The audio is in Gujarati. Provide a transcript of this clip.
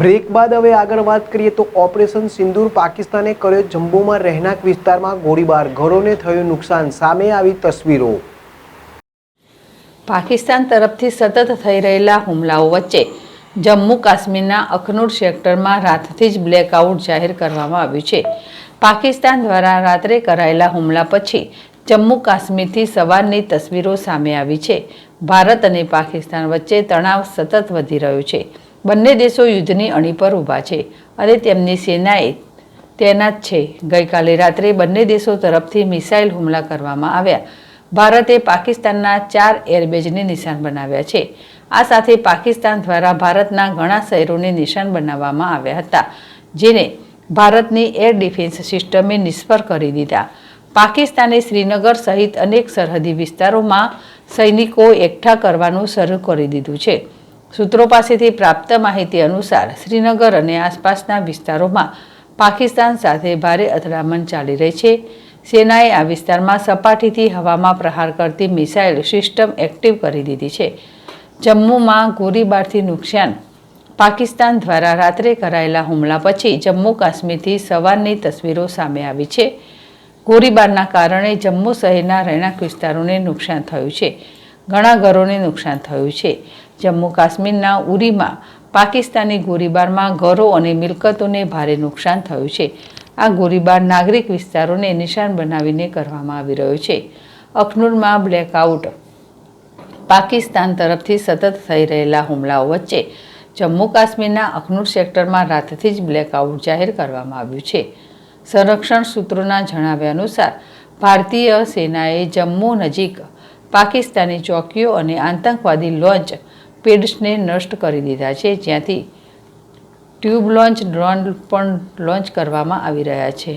બ્રેક બાદ હવે આગળ વાત કરીએ તો ઓપરેશન સિંદૂર પાકિસ્તાને કર્યો જમ્મુમાં રહેણાંક વિસ્તારમાં ગોળીબાર, ઘરોને થયું નુકસાન, સામે આવી તસવીરો। પાકિસ્તાન તરફથી સતત થઈ રહેલા હુમલાઓ વચ્ચે જમ્મુ કાશ્મીરના અખનૂર સેક્ટરમાં રાતથી જ બ્લેકઆઉટ જાહેર કરવામાં આવ્યું છે। પાકિસ્તાન દ્વારા રાત્રે કરાયેલા હુમલા પછી જમ્મુ કાશ્મીરથી સવારની તસવીરો સામે આવી છે। ભારત અને પાકિસ્તાન વચ્ચે તણાવ સતત વધી રહ્યો છે। બંને દેશો યુદ્ધની અણી પર ઊભા છે અને તેમની સેનાએ તૈનાત છે। ગઈકાલે રાત્રે બંને દેશો તરફથી મિસાઇલ હુમલા કરવામાં આવ્યા। ભારતે પાકિસ્તાનના 4 એરબેઝને નિશાન બનાવ્યા છે। આ સાથે પાકિસ્તાન દ્વારા ભારતના ઘણા શહેરોને નિશાન બનાવવામાં આવ્યા હતા, જેને ભારતની એર ડિફેન્સ સિસ્ટમે નિષ્ફળ કરી દીધા। પાકિસ્તાને શ્રીનગર સહિત અનેક સરહદી વિસ્તારોમાં સૈનિકો એકઠા કરવાનું શરૂ કરી દીધું છે। સૂત્રો પાસેથી પ્રાપ્ત માહિતી અનુસાર શ્રીનગર અને આસપાસના વિસ્તારોમાં પાકિસ્તાન સાથે ભારે અથડામણ ચાલી રહી છે। સેનાએ આ વિસ્તારમાં સપાટીથી હવામાં પ્રહાર કરતી મિસાઇલ સિસ્ટમ એક્ટિવ કરી દીધી છે। જમ્મુમાં ગોળીબારથી નુકસાન। પાકિસ્તાન દ્વારા રાત્રે કરાયેલા હુમલા પછી જમ્મુ કાશ્મીરથી સવારની તસવીરો સામે આવી છે। ગોળીબારના કારણે જમ્મુ શહેરના રહેણાંક વિસ્તારોને નુકસાન થયું છે। ઘણા ઘરોને નુકસાન થયું છે। જમ્મુ કાશ્મીરના ઉરીમાં પાકિસ્તાની ગોળીબારમાં ઘરો અને મિલકતોને ભારે નુકસાન થયું છે। આ ગોળીબાર નાગરિક વિસ્તારોને નિશાન બનાવીને કરવામાં આવી રહ્યો છે। અખનૂરમાં બ્લેકઆઉટ। પાકિસ્તાન તરફથી સતત થઈ રહેલા હુમલાઓ વચ્ચે જમ્મુ કાશ્મીરના અખનૂર સેક્ટરમાં રાતથી જ બ્લેકઆઉટ જાહેર કરવામાં આવ્યું છે। સંરક્ષણ સૂત્રોના જણાવ્યા અનુસાર ભારતીય સેનાએ જમ્મુ નજીક પાકિસ્તાની ચોકીઓ અને આતંકવાદી લોન્ચ પેડ્સને નષ્ટ કરી દીધા છે, જ્યાંથી ટ્યુબ લોન્ચ ડ્રોન પણ લોન્ચ કરવામાં આવી રહ્યા છે।